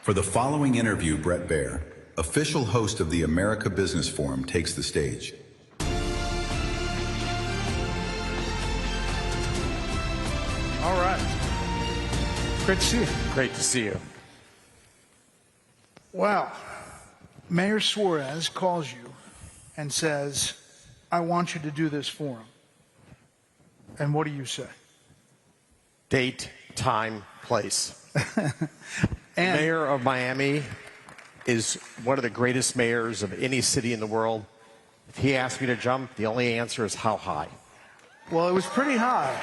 For the following interview, Brett Baer, official host of the America Business Forum, takes the stage. All right. Great to see you. Great to see you. Wow. Mayor Suarez calls you and says, I want you to do this forum. And what do you say? Date, time, place. Mayor of Miami is one of the greatest mayors of any city in the world. If he asked me to jump, the only answer is how high. Well, it was pretty high.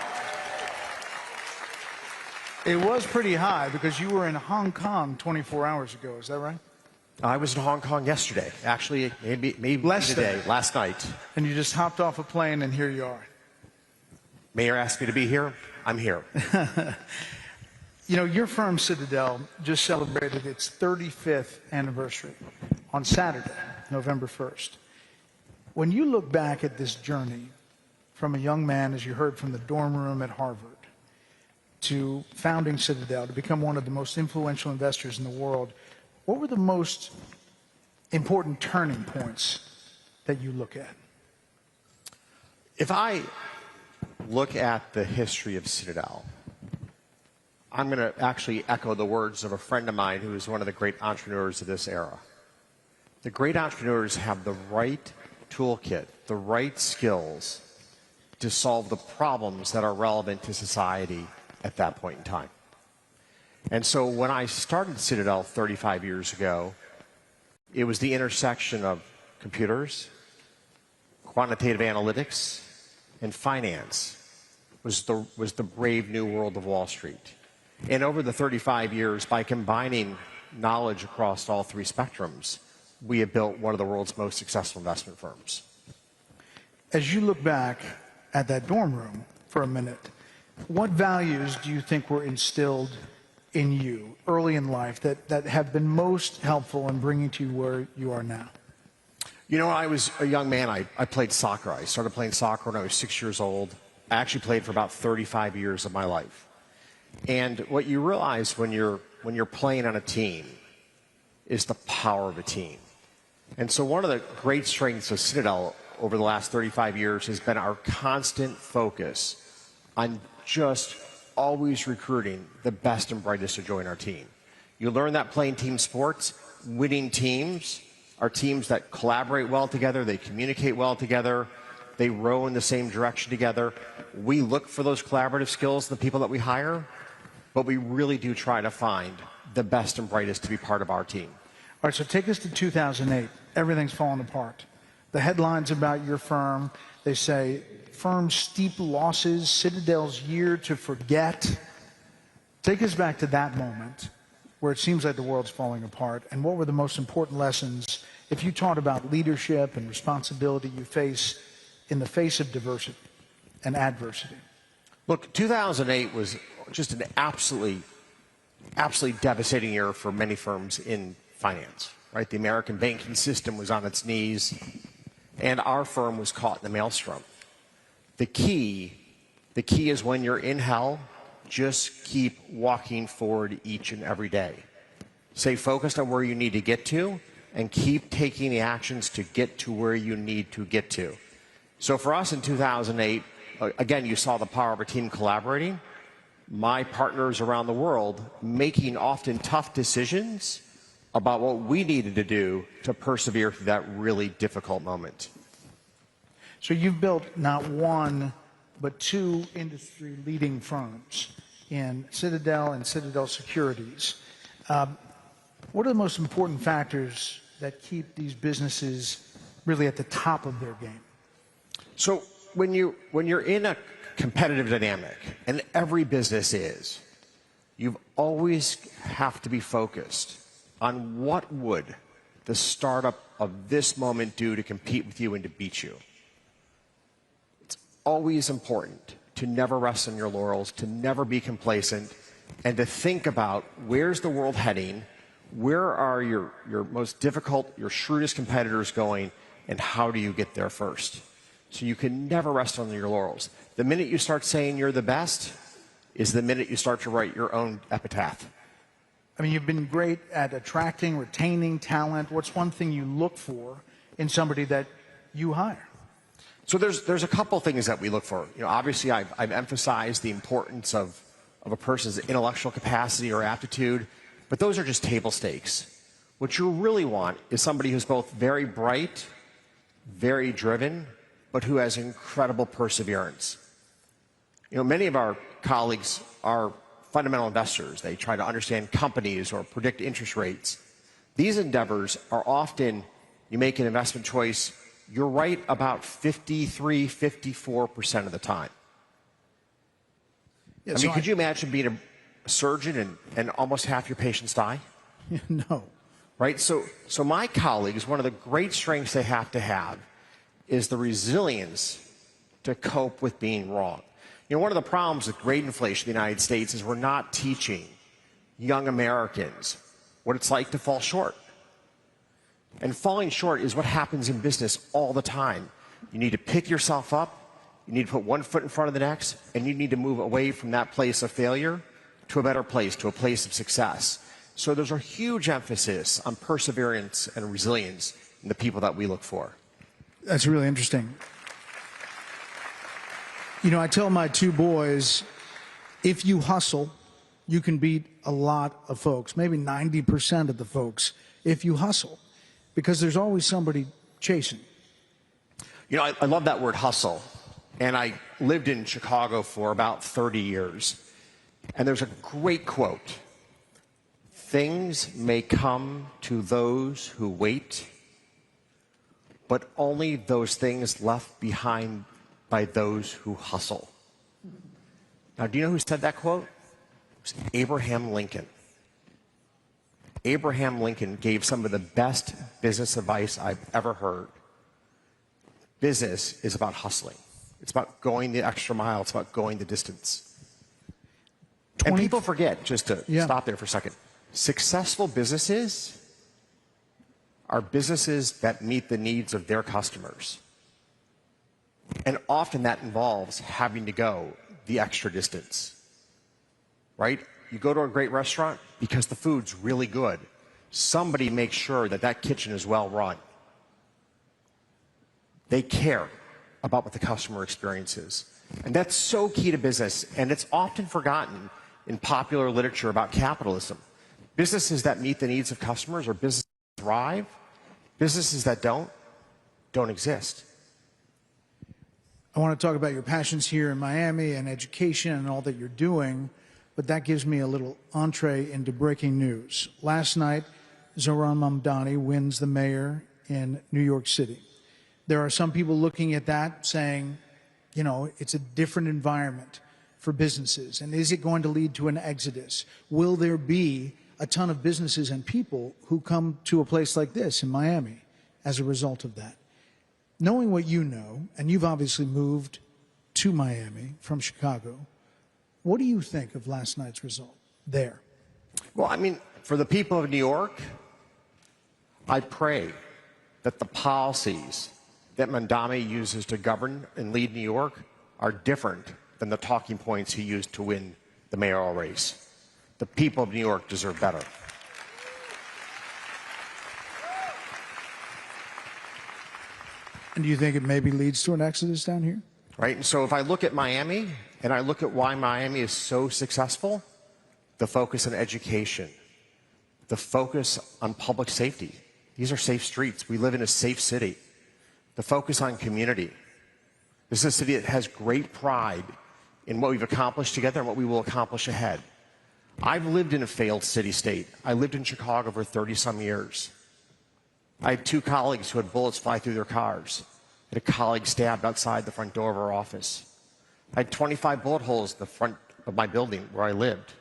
It was pretty high because you were in Hong Kong 24 hours ago. Is that right? I was in Hong Kong yesterday. Actually, maybe today, last night. And you just hopped off a plane and here you are. Mayor asked me to be here. I'm here. You know, your firm, Citadel, just celebrated its 35th anniversary on Saturday, November 1st. When you look back at this journey from a young man, as you heard, from the dorm room at Harvard, to founding Citadel, to become one of the most influential investors in the world, what were the most important turning points that you look at? If I look at the history of Citadel, I'm going to actually echo the words of a friend of mine who is one of the great entrepreneurs of this era. The great entrepreneurs have the right toolkit, the right skills to solve the problems that are relevant to society at that point in time. And so when I started Citadel 35 years ago, it was the intersection of computers, quantitative analytics, and finance was the brave new world of Wall Street. And over the 35 years, by combining knowledge across all three spectrums, we have built one of the world's most successful investment firms. As you look back at that dorm room for a minute, what values do you think were instilled in you early in life that have been most helpful in bringing to you where you are now? You know, when I was a young man, I played soccer. I started playing soccer when I was 6 years old. I actually played for about 35 years of my life. And what you realize when you're playing on a team is the power of a team. And so one of the great strengths of Citadel over the last 35 years has been our constant focus on just always recruiting the best and brightest to join our team. You learn that playing team sports. Winning teams are teams that collaborate well together, they communicate well together, they row in the same direction together. We look for those collaborative skills in the people that we hire, but we really do try to find the best and brightest to be part of our team. All right, so take us to 2008. Everything's fallen apart. The headlines about your firm, they say, firm's steep losses, Citadel's year to forget. Take us back to that moment where it seems like the world's falling apart, and what were the most important lessons, if you taught about leadership and responsibility you face in the face of diversity and adversity? Look, 2008 was just an absolutely devastating year for many firms in finance, right? The American banking system was on its knees, and our firm was caught in the maelstrom. The key is when you're in hell, just keep walking forward each and every day. Stay focused on where you need to get to, and keep taking the actions to get to where you need to get to. So for us in 2008, again, you saw the power of a team collaborating. My partners around the world making often tough decisions about what we needed to do to persevere through that really difficult moment. So you've built not one, but two industry-leading firms in Citadel and Citadel Securities. What are the most important factors that keep these businesses really at the top of their game? So when you're in a competitive dynamic, and every business is, you always have to be focused on what would the startup of this moment do to compete with you and to beat you. It's always important to never rest on your laurels, to never be complacent, and to think about where's the world heading, where are your most difficult, your shrewdest competitors going, and how do you get there first? So you can never rest on your laurels. The minute you start saying you're the best is the minute you start to write your own epitaph. I mean, you've been great at attracting, retaining talent. What's one thing you look for in somebody that you hire? So there's a couple things that we look for. You know, obviously I've emphasized the importance of a person's intellectual capacity or aptitude, but those are just table stakes. What you really want is somebody who's both very bright, very driven, but who has incredible perseverance. You know, many of our colleagues are fundamental investors. They try to understand companies or predict interest rates. These endeavors are often, you make an investment choice, you're right about 53, 54% of the time. Yeah, I mean, could you imagine being a surgeon and almost half your patients die? No. Right? So my colleagues, one of the great strengths they have to have is the resilience to cope with being wrong. You know, one of the problems with grade inflation in the United States is we're not teaching young Americans what it's like to fall short. And falling short is what happens in business all the time. You need to pick yourself up, you need to put one foot in front of the next, and you need to move away from that place of failure to a better place, to a place of success. So there's a huge emphasis on perseverance and resilience in the people that we look for. That's really interesting. You know, I tell my two boys, if you hustle, you can beat a lot of folks, maybe 90% of the folks, if you hustle, because there's always somebody chasing. You know, I love that word hustle. And I lived in Chicago for about 30 years. And there's a great quote. Things may come to those who wait, but only those things left behind by those who hustle. Now, do you know who said that quote? It was Abraham Lincoln. Abraham Lincoln gave some of the best business advice I've ever heard. Business is about hustling. It's about going the extra mile. It's about going the distance. And people forget, just to stop there for a second, successful businesses are businesses that meet the needs of their customers. And often that involves having to go the extra distance, right? You go to a great restaurant because the food's really good. Somebody makes sure that that kitchen is well run. They care about what the customer experience is. And that's so key to business, and it's often forgotten in popular literature about capitalism. Businesses that meet the needs of customers or businesses that thrive, businesses that don't exist. I want to talk about your passions here in Miami and education and all that you're doing, but that gives me a little entree into breaking news. Last night, Zohran Mamdani wins the mayor in New York City. There are some people looking at that saying, you know, it's a different environment for businesses. And is it going to lead to an exodus? Will there be a ton of businesses and people who come to a place like this in Miami as a result of that? Knowing what you know, and you've obviously moved to Miami from Chicago, what do you think of last night's result there? Well, I mean, for the people of New York, I pray that the policies that Mamdani uses to govern and lead New York are different than the talking points he used to win the mayoral race. The people of New York deserve better. And do you think it maybe leads to an exodus down here? Right, and so if I look at Miami, and I look at why Miami is so successful, the focus on education, the focus on public safety. These are safe streets. We live in a safe city. The focus on community. This is a city that has great pride in what we've accomplished together and what we will accomplish ahead. I've lived in a failed city-state. I lived in Chicago for 30-some years. I had two colleagues who had bullets fly through their cars. I had a colleague stabbed outside the front door of our office. I had 25 bullet holes in the front of my building where I lived.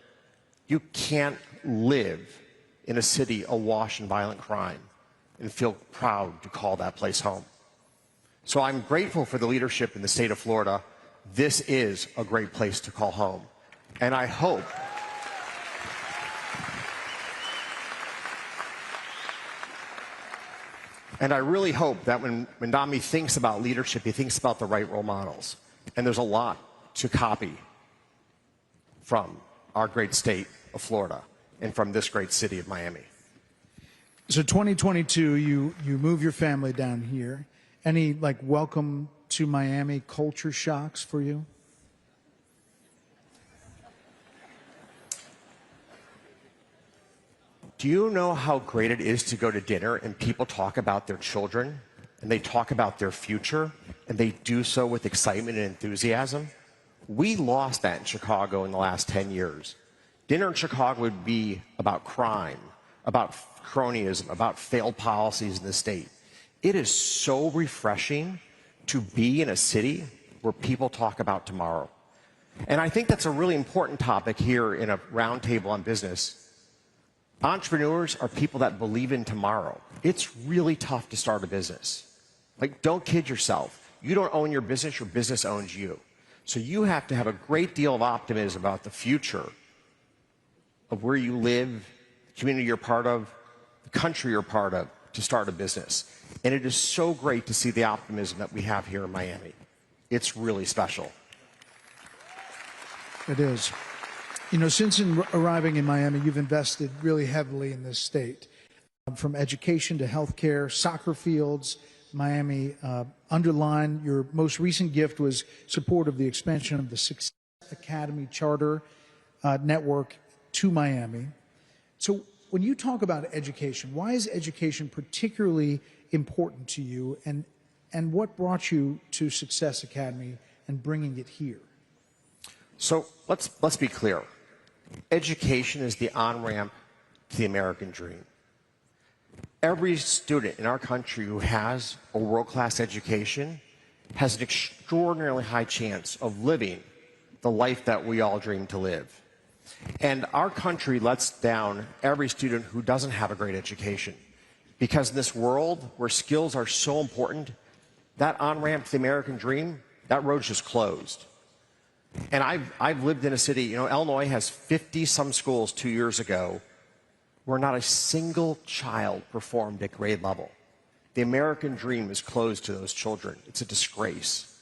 You can't live in a city awash in violent crime and feel proud to call that place home. So I'm grateful for the leadership in the state of Florida. This is a great place to call home. And I hope and I really hope that when Mamdani thinks about leadership, he thinks about the right role models. And there's a lot to copy from our great state of Florida. and from this great city of Miami. So 2022, you move your family down here. Any like welcome to Miami culture shocks for you? Do you know how great it is to go to dinner and people talk about their children and they talk about their future and they do so with excitement and enthusiasm? We lost that in Chicago in the last 10 years. Dinner in Chicago would be about crime, about cronyism, about failed policies in the state. It is so refreshing to be in a city where people talk about tomorrow. And I think that's a really important topic here in a roundtable on business. Entrepreneurs are people that believe in tomorrow. It's really tough to start a business. Like, don't kid yourself. You don't own your business owns you. So you have to have a great deal of optimism about the future of where you live, the community you're part of, the country you're part of, to start a business. And it is so great to see the optimism that we have here in Miami. It's really special. It is. You know, since arriving in Miami, you've invested really heavily in this state, from education to healthcare, soccer fields. Miami, underline your most recent gift was support of the expansion of the Success Academy Charter network to Miami. So when you talk about education, why is education particularly important to you, and what brought you to Success Academy and bringing it here? So let's be clear. Education is the on-ramp to the American dream. Every student in our country who has a world-class education has an extraordinarily high chance of living the life that we all dream to live. And our country lets down every student who doesn't have a great education. Because in this world where skills are so important, that on-ramp to the American dream, that road's just closed. And I've lived in a city, you know, Illinois has 50-some schools 2 years ago where not a single child performed at grade level. The American dream is closed to those children. It's a disgrace.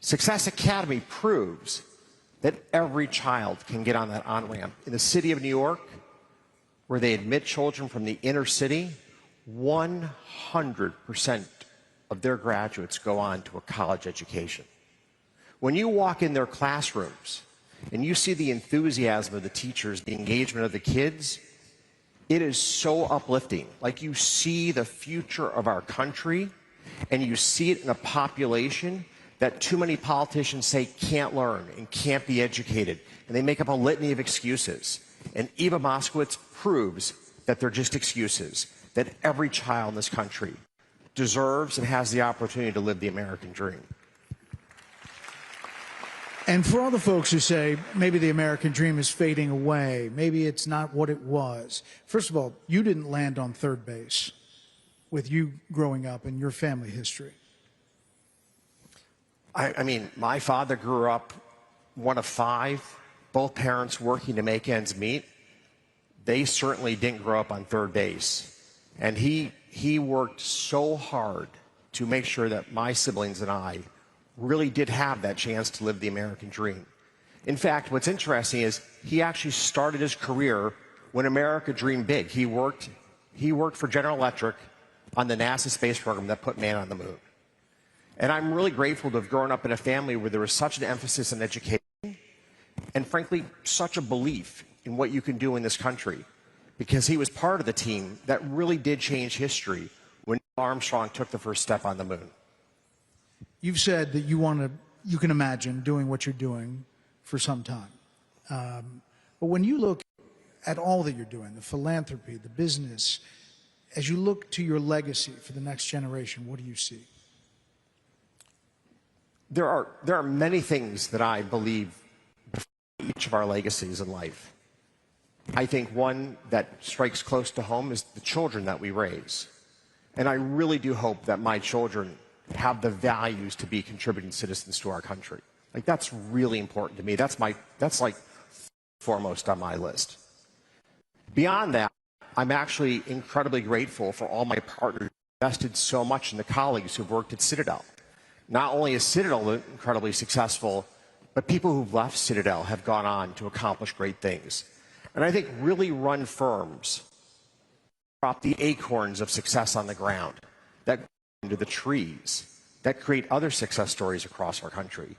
Success Academy proves that every child can get on that on-ramp. In the city of New York, where they admit children from the inner city, 100% of their graduates go on to a college education. When you walk in their classrooms and you see the enthusiasm of the teachers, the engagement of the kids, it is so uplifting. Like, you see the future of our country, and you see it in a population that too many politicians say can't learn and can't be educated, and they make up a litany of excuses. And Eva Moskowitz proves that they're just excuses, that every child in this country deserves and has the opportunity to live the American dream. And for all the folks who say maybe the American dream is fading away, maybe it's not what it was. First of all, you didn't land on third base with you growing up in your family history. I mean, my father grew up one of five, both parents working to make ends meet. They certainly didn't grow up on third base. And he worked so hard to make sure that my siblings and I really did have that chance to live the American dream. In fact, what's interesting is he actually started his career when America dreamed big. He worked for General Electric on the NASA space program that put man on the moon. And I'm really grateful to have grown up in a family where there was such an emphasis on education and, frankly, such a belief in what you can do in this country, because he was part of the team that really did change history when Armstrong took the first step on the moon. You've said that you can imagine doing what you're doing for some time. But when you look at all that you're doing, the philanthropy, the business, as you look to your legacy for the next generation, what do you see? There are many things that I believe define each of our legacies in life. I think one that strikes close to home is the children that we raise. And I really do hope that my children have the values to be contributing citizens to our country. Like, that's really important to me. That's like foremost on my list. Beyond that, I'm actually incredibly grateful for all my partners who invested so much in the colleagues who've worked at Citadel. Not only is Citadel incredibly successful, but people who've left Citadel have gone on to accomplish great things. And I think really run firms drop the acorns of success on the ground that go into the trees that create other success stories across our country.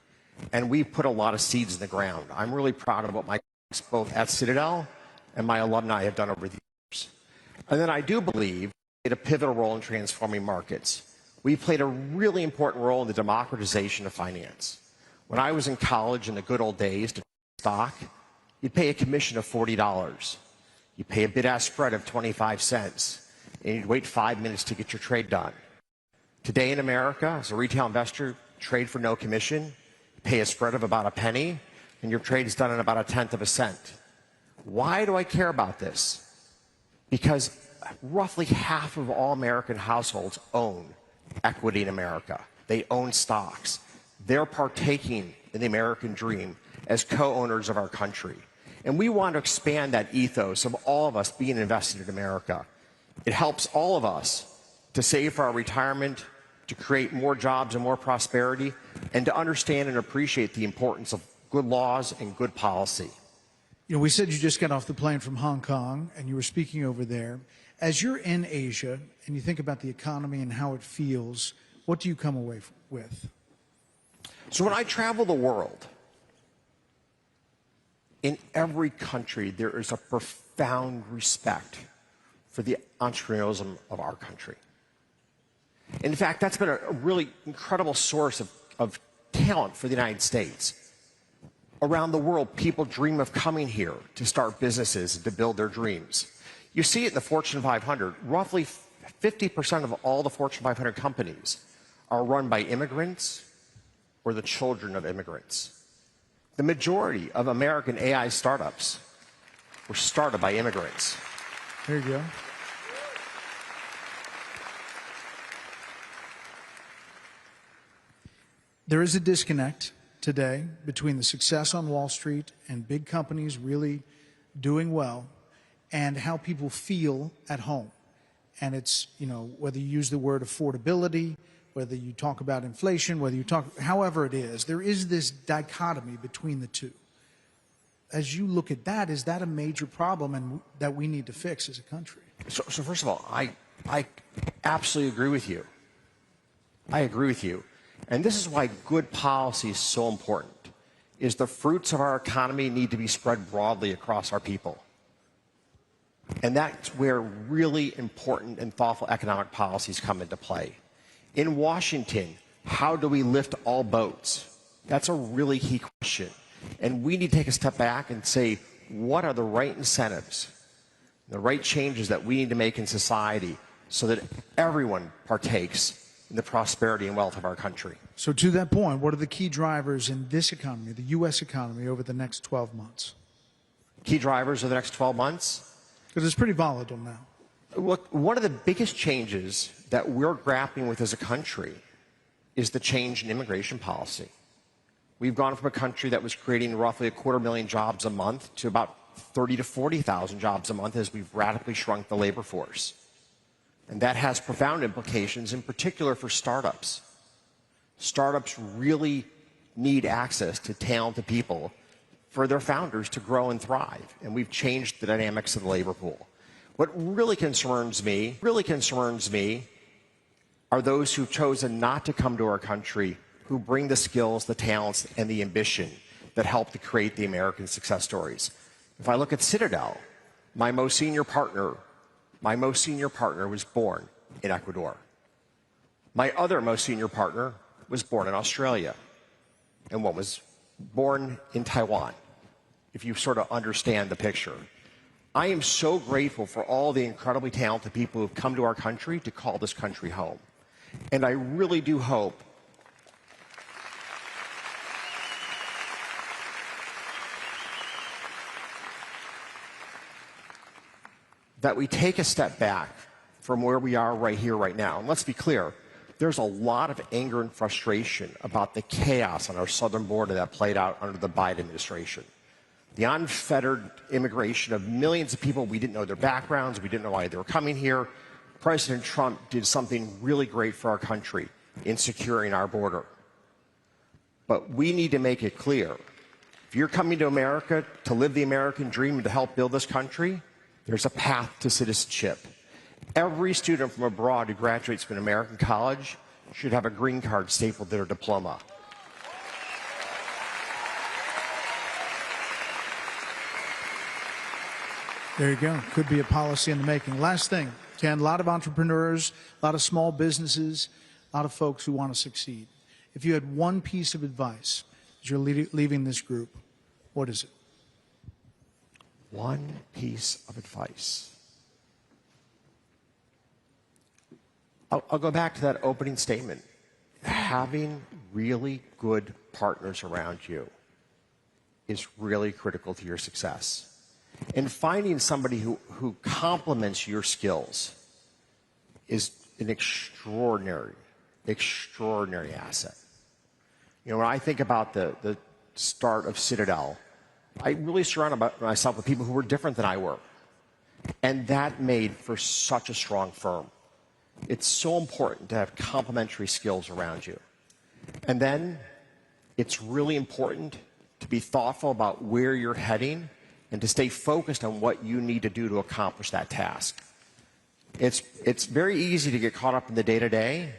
And we put a lot of seeds in the ground. I'm really proud of what my colleagues both at Citadel and my alumni have done over the years. And then I do believe we played a pivotal role in transforming markets. We played a really important role in the democratization of finance. When I was in college in the good old days to trade stock, you'd pay a commission of $40. You pay a bid-ask spread of 25 cents, and you'd wait 5 minutes to get your trade done. Today in America, as a retail investor, trade for no commission, you pay a spread of about a penny, and your trade is done in about 1/10 of a cent. Why do I care about this? Because roughly half of all American households own equity in America. They own stocks. They're partaking in the American dream as co-owners of our country. And we want to expand that ethos of all of us being invested in America. It helps all of us to save for our retirement, to create more jobs and more prosperity, and to understand and appreciate the importance of good laws and good policy. You know, we said you just got off the plane from Hong Kong and you were speaking over there. As you're in Asia and you think about the economy and how it feels, what do you come away with? So when I travel the world, in every country, there is a profound respect for the entrepreneurialism of our country. In fact, that's been a really incredible source of talent for the United States. Around the world, people dream of coming here to start businesses and to build their dreams. You see it in the Fortune 500. Roughly 50% of all the Fortune 500 companies are run by immigrants or the children of immigrants. The majority of American AI startups were started by immigrants. There you go. There is a disconnect today between the success on Wall Street and big companies really doing well and how people feel at home. And it's, you know, whether you use the word affordability, whether you talk about inflation, whether you talk, however it is, there is this dichotomy between the two. As you look at that, is that a major problem and that we need to fix as a country? So first of all, I absolutely agree with you. I agree with you. And this is why good policy is so important, is the fruits of our economy need to be spread broadly across our people. And that's where really important and thoughtful economic policies come into play. In Washington, how do we lift all boats? That's a really key question. And we need to take a step back and say, what are the right incentives, the right changes that we need to make in society so that everyone partakes in the prosperity and wealth of our country? So to that point, what are the key drivers in this economy, the U.S. economy, over the next 12 months? Key drivers of the next 12 months? Because it's pretty volatile now. Look, one of the biggest changes that we're grappling with as a country is the change in immigration policy. We've gone from a country that was creating roughly 250,000 jobs a month to about 30,000 to 40,000 jobs a month as we've radically shrunk the labor force. And that has profound implications, in particular for startups. Startups really need access to talented people for their founders to grow and thrive. And we've changed the dynamics of the labor pool. What really concerns me are those who've chosen not to come to our country, who bring the skills, the talents, and the ambition that help to create the American success stories. If I look at Citadel, my most senior partner was born in Ecuador. My other most senior partner was born in Australia, and one was born in Taiwan, if you sort of understand the picture. I am so grateful for all the incredibly talented people who've come to our country to call this country home. And I really do hope that we take a step back from where we are right here, right now. And let's be clear, there's a lot of anger and frustration about the chaos on our southern border that played out under the Biden administration. The unfettered immigration of millions of people, we didn't know their backgrounds, we didn't know why they were coming here. President Trump did something really great for our country in securing our border. But we need to make it clear If you're coming to America to live the American dream and to help build this country, there's a path to citizenship. Every student from abroad who graduates from an American college should have a green card stapled to their diploma. There you go. Could be a policy in the making. Last thing, Ken, a lot of entrepreneurs, a lot of small businesses, a lot of folks who want to succeed. If you had one piece of advice as you're leaving this group, what is it? One piece of advice. I'll go back to that opening statement. Having really good partners around you is really critical to your success. And finding somebody who complements your skills is an extraordinary asset. You know, when I think about the start of Citadel, I really surrounded myself with people who were different than I were. And that made for such a strong firm. It's so important to have complementary skills around you. And then it's really important to be thoughtful about where you're heading and to stay focused on what you need to do to accomplish that task. It's very easy to get caught up in the day-to-day